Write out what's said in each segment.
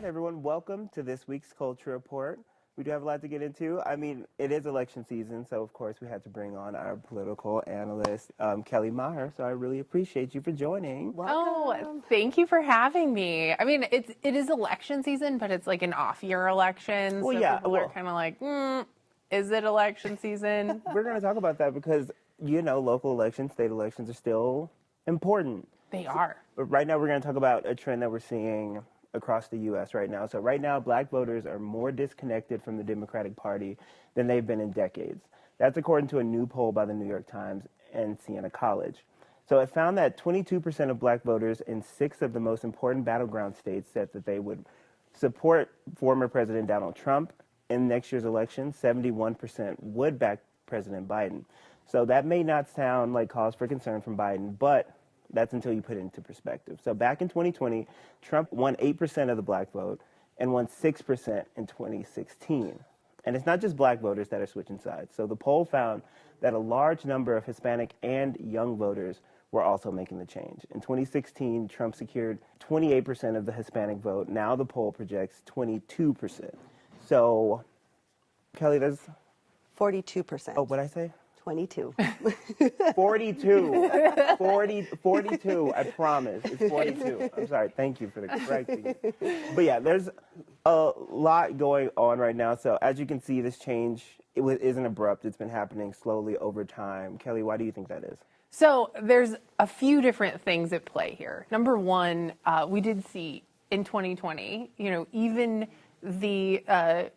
right, everyone, welcome to this week's Culture Report. We do have a lot to get into. I mean, it is election season, so of course we had to bring on our political analyst, Kelly Maher. So I really appreciate you for joining. Welcome. Oh, thank you for having me. I mean, it is election season, but it's like an off-year election. Well, so yeah, people are kind of like, is it election season? We're going to talk about that because, local elections, state elections are still important. They are. But right now we're going to talk about a trend that we're seeing across the U.S. right now. So right now, black voters are more disconnected from the Democratic Party than they've been in decades. That's according to a new poll by the New York Times and Siena College. So it found that 22% of black voters in 6 of the most important battleground states said that they would support former President Donald Trump in next year's election. 71% would back President Biden. So that may not sound like cause for concern from Biden, but that's until you put it into perspective. So back in 2020, Trump won 8% of the black vote and won 6% in 2016. And it's not just black voters that are switching sides. So the poll found that a large number of Hispanic and young voters were also making the change. In 2016, Trump secured 28% of the Hispanic vote. Now the poll projects 22%. So, Kelly, that's 42%. Oh, what'd I say? 22. 42. 42. I promise. It's 42. I'm sorry. Thank you for the correcting. But yeah, there's a lot going on right now. So as you can see, this change isn't abrupt. It's been happening slowly over time. Kelly, why do you think that is? So there's a few different things at play here. Number one, we did see in 2020, even the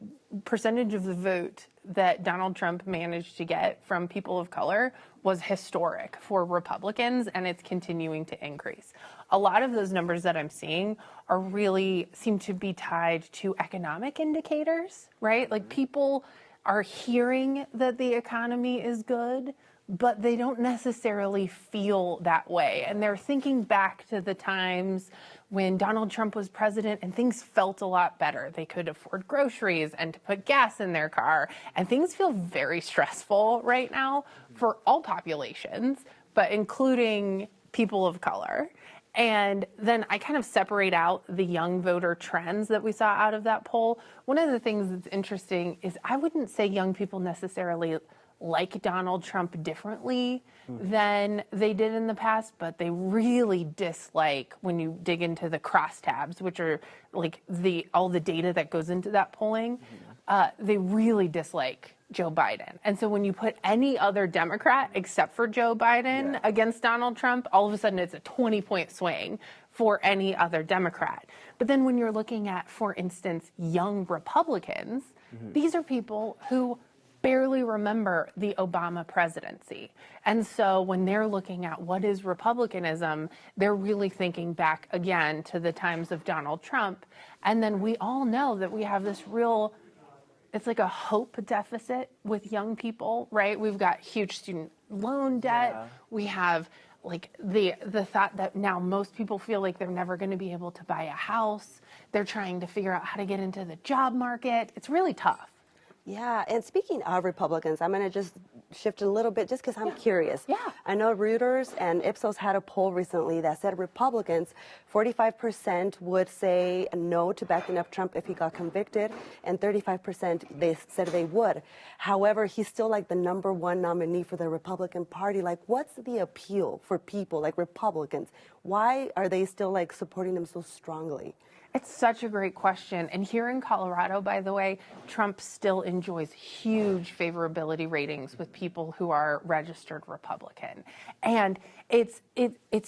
percentage of the vote that Donald Trump managed to get from people of color was historic for Republicans, and it's continuing to increase. A lot of those numbers that I'm seeing seem to be tied to economic indicators, right? Like people are hearing that the economy is good, but they don't necessarily feel that way. And they're thinking back to the times when Donald Trump was president and things felt a lot better. They could afford groceries and to put gas in their car. And things feel very stressful right now for all populations, but including people of color. And then I kind of separate out the young voter trends that we saw out of that poll. One of the things that's interesting is I wouldn't say young people necessarily like Donald Trump differently than they did in the past, but they really dislike, when you dig into the crosstabs, which are like all the data that goes into that polling, they really dislike Joe Biden. And so when you put any other Democrat except for Joe Biden against Donald Trump, all of a sudden it's a 20-point swing for any other Democrat. But then when you're looking at, for instance, young Republicans, these are people who barely remember the Obama presidency. And so when they're looking at what is Republicanism, they're really thinking back again to the times of Donald Trump. And then we all know that we have this it's like a hope deficit with young people, right? We've got huge student loan debt. Yeah. We have like the thought that now most people feel like they're never going to be able to buy a house. They're trying to figure out how to get into the job market. It's really tough. Yeah, and speaking of Republicans, I'm going to just shift a little bit just because I'm curious. Yeah. I know Reuters and Ipsos had a poll recently that said Republicans, 45% would say no to backing up Trump if he got convicted, and 35% they said they would. However, he's still like the #1 nominee for the Republican Party. Like, what's the appeal for people like Republicans? Why are they still like supporting him so strongly? It's such a great question. And here in Colorado, by the way, Trump still enjoys huge favorability ratings with people who are registered Republican. And it's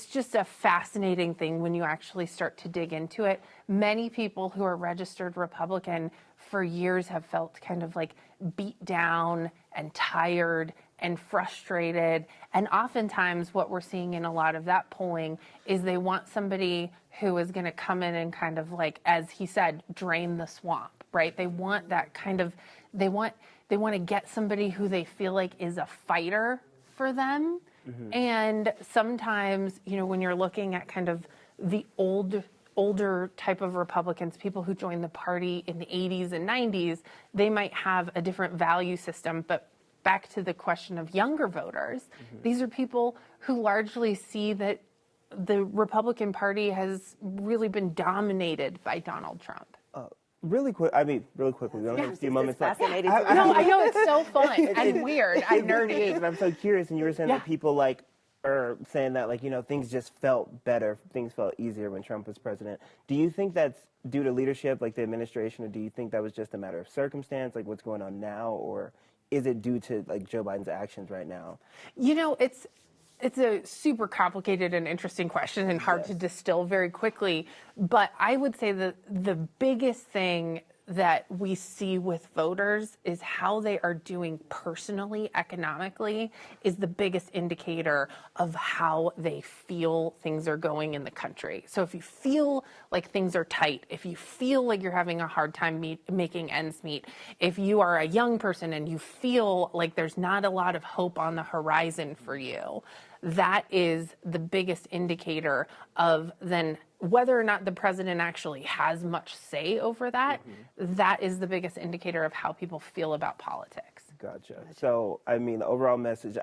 just a fascinating thing when you actually start to dig into it. Many people who are registered Republican for years have felt kind of like beat down and tired and frustrated. And oftentimes what we're seeing in a lot of that polling is they want somebody who is going to come in and kind of like, as he said, drain the swamp, right? They want that kind of, they want to get somebody who they feel like is a fighter for them. And sometimes, when you're looking at kind of the older type of Republicans, people who joined the party in the 80s and 90s, they might have a different value system. But back to the question of younger voters, these are people who largely see that the Republican Party has really been dominated by Donald Trump. Really quick, really quickly. We only have a few moments left. Fascinating. No, I know, it's so fun and weird and nerdy. And I'm so curious, and you were saying that people like are saying that like, things just felt better, things felt easier when Trump was president. Do you think that's due to leadership, like the administration, or do you think that was just a matter of circumstance, like what's going on now, or is it due to like Joe Biden's actions right now? It's a super complicated and interesting question and hard to distill very quickly. But I would say that the biggest thing that we see with voters is how they are doing personally, economically, is the biggest indicator of how they feel things are going in the country. So if you feel like things are tight, if you feel like you're having a hard time making ends meet, if you are a young person and you feel like there's not a lot of hope on the horizon for you, that is the biggest indicator of then whether or not the president actually has much say over that. That is the biggest indicator of how people feel about politics. Gotcha. So, the overall message,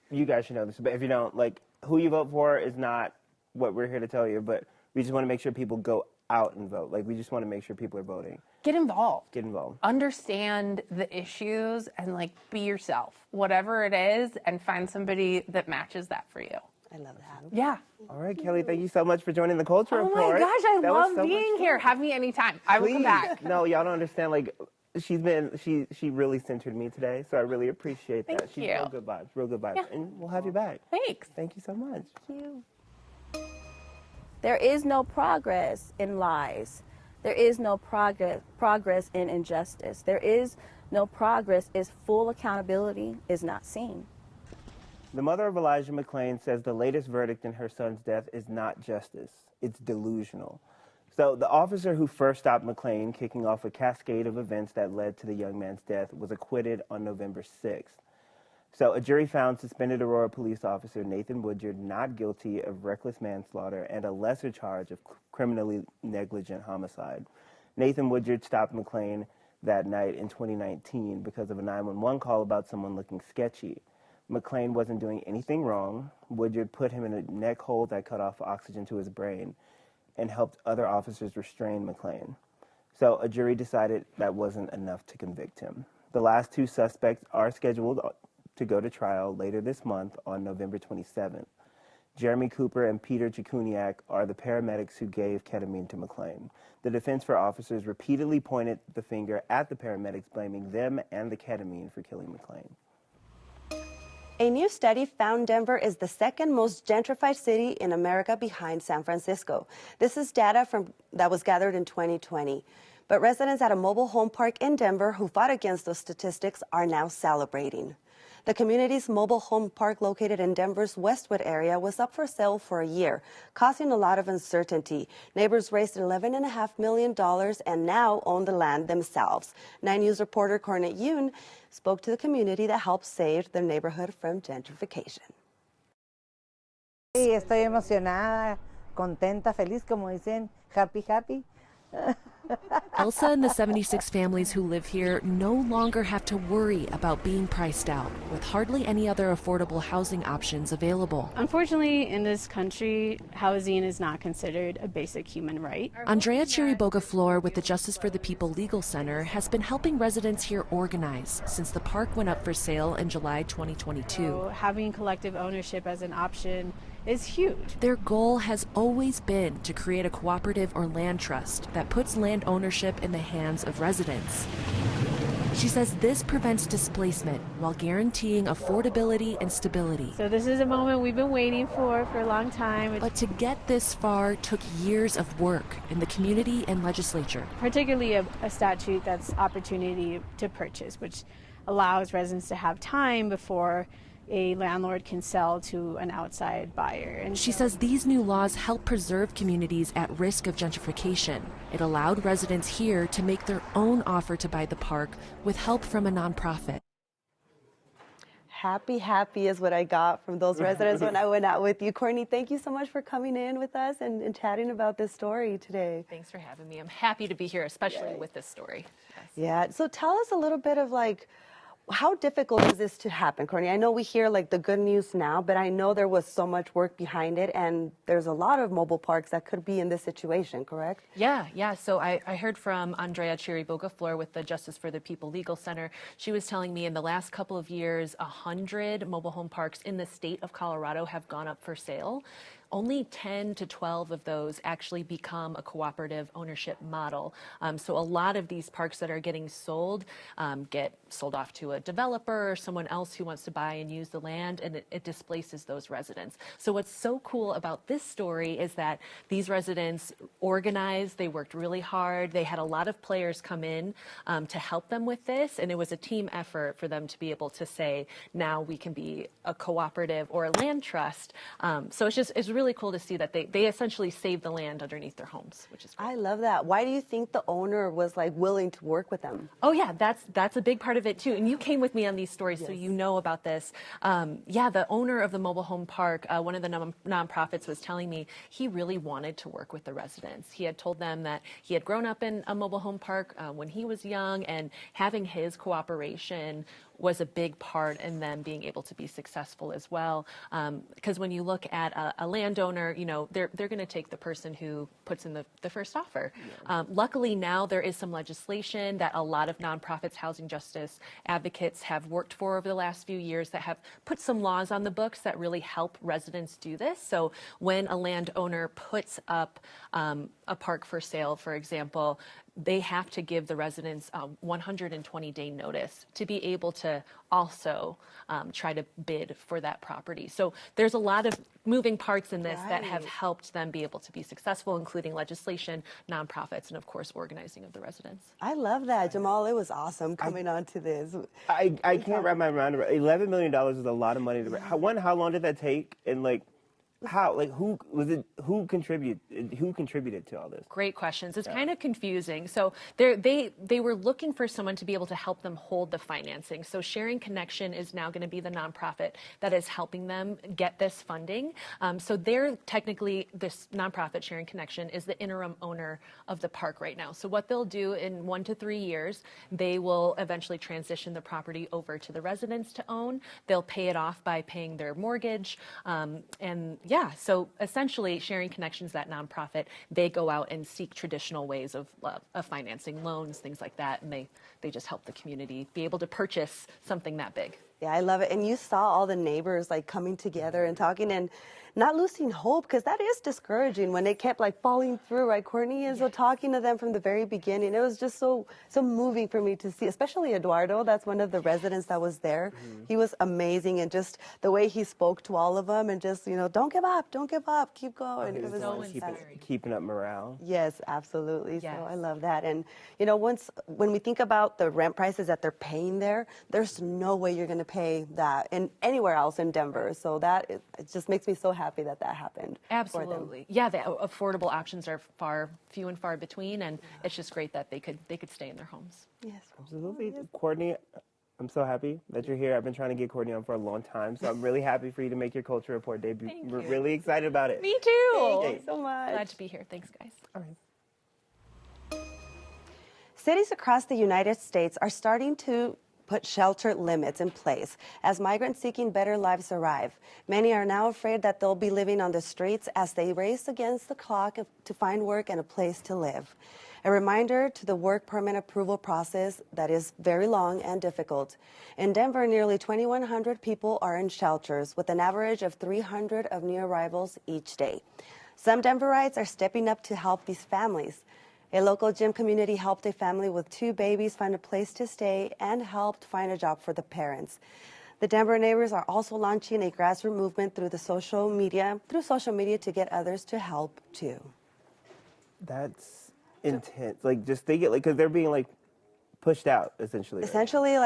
you guys should know this, but if you don't, like, who you vote for is not what we're here to tell you, but we just want to make sure people go out and vote. Like, we just want to make sure people are voting. Get involved. Get involved. Understand the issues and, like, be yourself, whatever it is, and find somebody that matches that for you. I love that. Yeah. All right, Kelly, thank you so much for joining the Culture Oh Report. my gosh, I That was love so much being fun. here. Have me anytime. I will come Please. back. No, y'all don't understand. Like, she really centered me today, so I really appreciate that. Thank She's you. real good vibes, Yeah. and we'll have you back. Thanks. Thank you so much. Thank you. There is no progress in lies. There is no progress in injustice. There is no progress if full accountability is not seen. The mother of Elijah McClain says the latest verdict in her son's death is not justice. It's delusional. So the officer who first stopped McClain, kicking off a cascade of events that led to the young man's death, was acquitted on November 6th. So a jury found suspended Aurora police officer Nathan Woodyard not guilty of reckless manslaughter and a lesser charge of criminally negligent homicide. Nathan Woodyard stopped McClain that night in 2019 because of a 911 call about someone looking sketchy. McClain wasn't doing anything wrong. Woodyard put him in a neck hold that cut off oxygen to his brain and helped other officers restrain McClain. So a jury decided that wasn't enough to convict him. The last two suspects are scheduled to go to trial later this month on November 27th. Jeremy Cooper and Peter Jacuniak are the paramedics who gave ketamine to McClain. The defense for officers repeatedly pointed the finger at the paramedics, blaming them and the ketamine for killing McClain. A new study found Denver is the second most gentrified city in America behind San Francisco. This is data that was gathered in 2020. But residents at a mobile home park in Denver who fought against those statistics are now celebrating. The community's mobile home park located in Denver's Westwood area was up for sale for a year, causing a lot of uncertainty. Neighbors raised $11.5 million and now own the land themselves. 9 News reporter Cornet Yoon spoke to the community that helped save their neighborhood from gentrification. Sí, estoy emocionada, contenta, feliz, como dicen, happy, happy. Elsa and the 76 families who live here no longer have to worry about being priced out, with hardly any other affordable housing options available. Unfortunately, in this country, housing is not considered a basic human right. Andrea Chiribogaflor with the Justice for the People Legal Center has been helping residents here organize since the park went up for sale in July 2022. So having collective ownership as an option is huge. Their goal has always been to create a cooperative or land trust that puts land ownership in the hands of residents. She says this prevents displacement while guaranteeing affordability and stability. So this is a moment we've been waiting for a long time. But to get this far took years of work in the community and legislature. Particularly a statute that's opportunity to purchase, which allows residents to have time before a landlord can sell to an outside buyer. And she says these new laws help preserve communities at risk of gentrification. It allowed residents here to make their own offer to buy the park with help from a nonprofit. Happy, happy is what I got from those residents when I went out with you. Courtney, thank you so much for coming in with us and chatting about this story today. Thanks for having me. I'm happy to be here, especially with this story. Yes. Yeah, so tell us a little bit of like, How difficult is this to happen, Courtney? I know we hear like the good news now, but I know there was so much work behind it, and there's a lot of mobile parks that could be in this situation, correct? Yeah. So I heard from Andrea Chiri-Bogaflor with the Justice for the People Legal Center. She was telling me in the last couple of years, 100 mobile home parks in the state of Colorado have gone up for sale. Only 10 to 12 of those actually become a cooperative ownership model. So a lot of these parks that are getting sold get sold off to a developer or someone else who wants to buy and use the land, and it displaces those residents. So what's so cool about this story is that these residents organized, they worked really hard, they had a lot of players come in to help them with this, and it was a team effort for them to be able to say, now we can be a cooperative or a land trust. So it's really cool to see that they essentially saved the land underneath their homes, which is great. I love that. Why do you think the owner was like willing to work with them? Oh yeah, that's a big part of it too. And you came with me on these stories, so you know about this. The owner of the mobile home park, one of the nonprofits was telling me he really wanted to work with the residents. He had told them that he had grown up in a mobile home park when he was young, and having his cooperation was a big part in them being able to be successful as well. Because when you look at a landowner, they're going to take the person who puts in the first offer. Yeah. Luckily now there is some legislation that a lot of nonprofits, housing justice advocates have worked for over the last few years that have put some laws on the books that really help residents do this. So when a landowner puts up a park for sale, for example, they have to give the residents a 120-day notice to be able to also try to bid for that property. So there's a lot of moving parts in this that have helped them be able to be successful, including legislation, nonprofits, and of course, organizing of the residents. I love that, Jamal. It was awesome coming on to this. I can't wrap my mind around $11 million is a lot of money to how long did that take? And who contributed to all this? Great questions. It's kind of confusing. So they were looking for someone to be able to help them hold the financing. So Sharing Connection is now going to be the nonprofit that is helping them get this funding. So they're technically, this nonprofit Sharing Connection is the interim owner of the park right now. So what they'll do in 1 to 3 years, they will eventually transition the property over to the residents to own. They'll pay it off by paying their mortgage, so essentially Sharing Connections, that nonprofit, they go out and seek traditional ways of financing loans, things like that, and they just help the community be able to purchase something that big. Yeah, I love it. And you saw all the neighbors like coming together and talking and not losing hope, because that is discouraging when it kept like falling through, right, Courtney? And so talking to them from the very beginning, it was just so moving for me to see, especially Eduardo. That's one of the residents that was there. Mm-hmm. He was amazing, and just the way he spoke to all of them, and just, don't give up, keep going. It was so keeping up morale. Yes, absolutely. Yes. So I love that. And when we think about the rent prices that they're paying there, there's no way you're going to pay that in anywhere else in Denver. So it just makes me so happy that happened. Absolutely. Yeah, the affordable options are few and far between, and it's just great that they could stay in their homes. Yes, absolutely. Yes. Courtney, I'm so happy that you're here. I've been trying to get Courtney on for a long time, so I'm really happy for you to make your Culture Report debut. We're really excited about it. Me too. Thank you so much. Glad to be here. Thanks, guys. All right. Cities across the United States are starting to put shelter limits in place as migrants seeking better lives arrive. Many are now afraid that they'll be living on the streets as they race against the clock to find work and a place to live. A reminder to the work permit approval process that is very long and difficult. In Denver, nearly 2,100 people are in shelters with an average of 300 of new arrivals each day. Some Denverites are stepping up to help these families. A local gym community helped a family with 2 babies find a place to stay and helped find a job for the parents. The Denver neighbors are also launching a grassroots movement through social media to get others to help too. That's intense. Just think it, because they're being pushed out essentially. Essentially,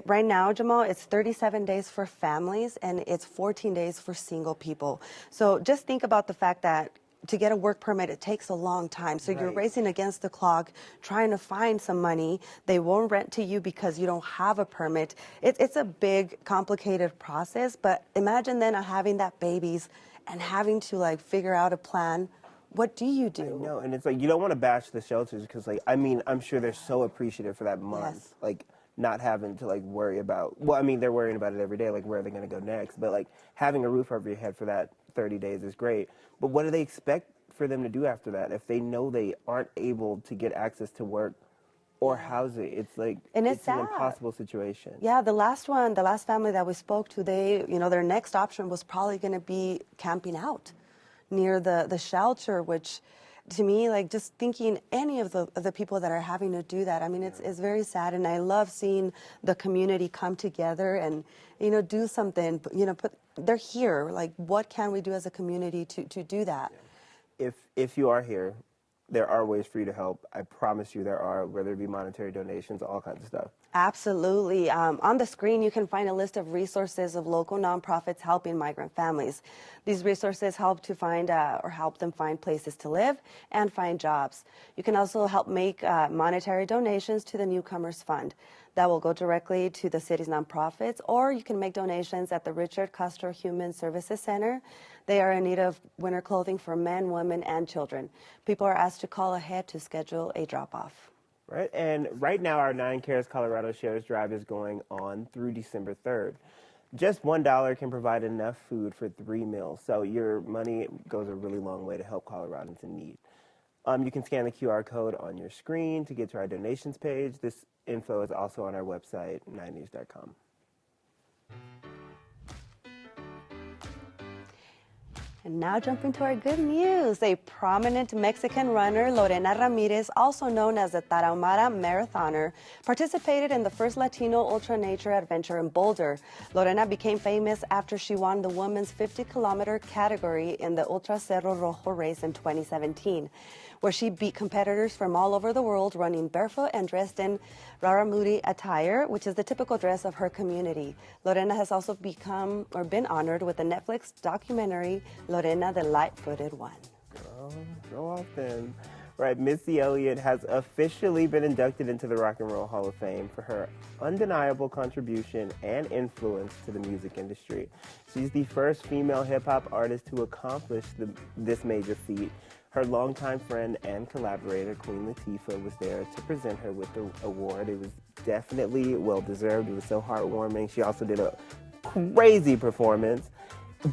right now, Jamal, it's 37 days for families and it's 14 days for single people. So just think about the fact that to get a work permit, it takes a long time. So you're racing against the clock, trying to find some money. They won't rent to you because you don't have a permit. It's a big, complicated process. But imagine then having that babies and having to figure out a plan. What do you do? I know, and it's you don't want to bash the shelters because I'm sure they're so appreciative for that month. Yes. not having to like worry about, well, I mean, they're worrying about it every day, like where are they going to go next? But like having a roof over your head for that 30 days is great. But what do they expect for them to do after that if they know they aren't able to get access to work or housing? It's like, And it's an sad. impossible situation. Yeah, the last family that we spoke to, they, their next option was probably going to be camping out near the shelter, which to me, like just thinking any of the people that are having to do that, I mean, it's very sad. And I love seeing the community come together and, do something, they're here. Like, what can we do as a community to do that? If you are here, there are ways for you to help. I promise you there are, whether it be monetary donations, all kinds of stuff. Absolutely. On the screen, you can find a list of resources of local nonprofits helping migrant families. These resources help to find help them find places to live and find jobs. You can also help make monetary donations to the Newcomers Fund. That will go directly to the city's nonprofits, or you can make donations at the Richard Custer Human Services Center. They are in need of winter clothing for men, women, and children. People are asked to call ahead to schedule a drop-off. Right, and right now our 9 Cares Colorado Shares Drive is going on through December 3rd. Just $1 can provide enough food for 3 meals, so your money goes a really long way to help Coloradans in need. You can scan the QR code on your screen to get to our donations page. This info is also on our website, 9news.com. And now jumping to our good news. A prominent Mexican runner, Lorena Ramirez, also known as the Tarahumara Marathoner, participated in the first Latino ultra nature adventure in Boulder. Lorena became famous after she won the women's 50-kilometer category in the Ultra Cerro Rojo race in 2017, where she beat competitors from all over the world running barefoot and dressed in Raramuri attire, which is the typical dress of her community. Lorena has also been honored with the Netflix documentary Lorena the Light-Footed One. Go off then. Right, Missy Elliott has officially been inducted into the Rock and Roll Hall of Fame for her undeniable contribution and influence to the music industry. She's the first female hip-hop artist to accomplish this major feat. Her longtime friend and collaborator, Queen Latifah, was there to present her with the award. It was definitely well-deserved. It was so heartwarming. She also did a crazy performance.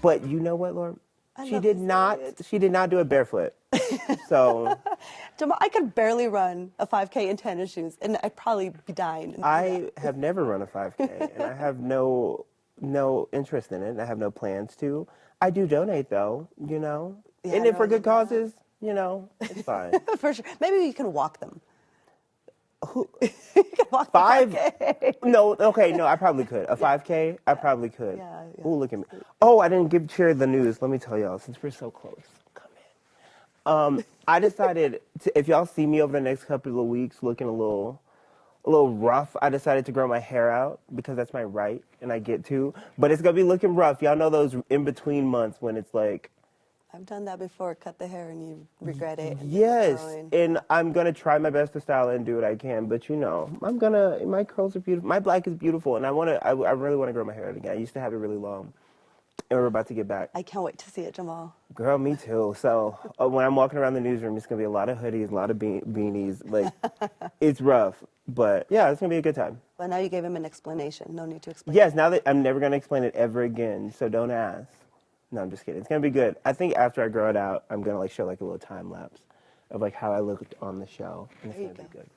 But you know what, Lauren? She did not do it barefoot. So Jamal, I could barely run a 5K in tennis shoes, and I'd probably be dying. I have never run a 5K, and I have no interest in it, and I have no plans to. I do donate, though, Yeah, and if for good causes, it's fine. For sure. Maybe you can walk them. Who? You can walk 5? the 5K. No, okay, no, I probably could. A 5K, I probably could. Yeah. Ooh, look at me. Oh, I didn't share the news. Let me tell y'all, since we're so close. Come in. I decided if y'all see me over the next couple of weeks looking a little rough, I decided to grow my hair out because that's my right and I get to. But it's gonna be looking rough. Y'all know those in between months when it's like. I've done that before. Cut the hair and you regret it. Yes, and I'm gonna try my best to style it and do what I can. But my curls are beautiful. My black is beautiful, and I really wanna grow my hair out again. I used to have it really long, and we're about to get back. I can't wait to see it, Jamal. Girl, me too. So when I'm walking around the newsroom, it's gonna be a lot of hoodies, a lot of beanies. Like, it's rough, but yeah, it's gonna be a good time. But now you gave him an explanation. No need to explain. Yes, now that I'm never gonna explain it ever again, so don't ask. No, I'm just kidding. It's gonna be good. I think after I grow it out, I'm gonna show a little time lapse of how I looked on the show, and it's gonna be good.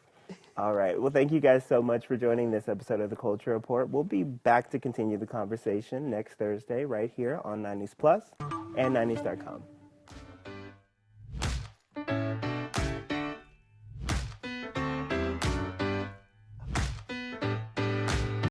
All right. Well, thank you guys so much for joining this episode of the Culture Report. We'll be back to continue the conversation next Thursday right here on 9news Plus and 9news.com.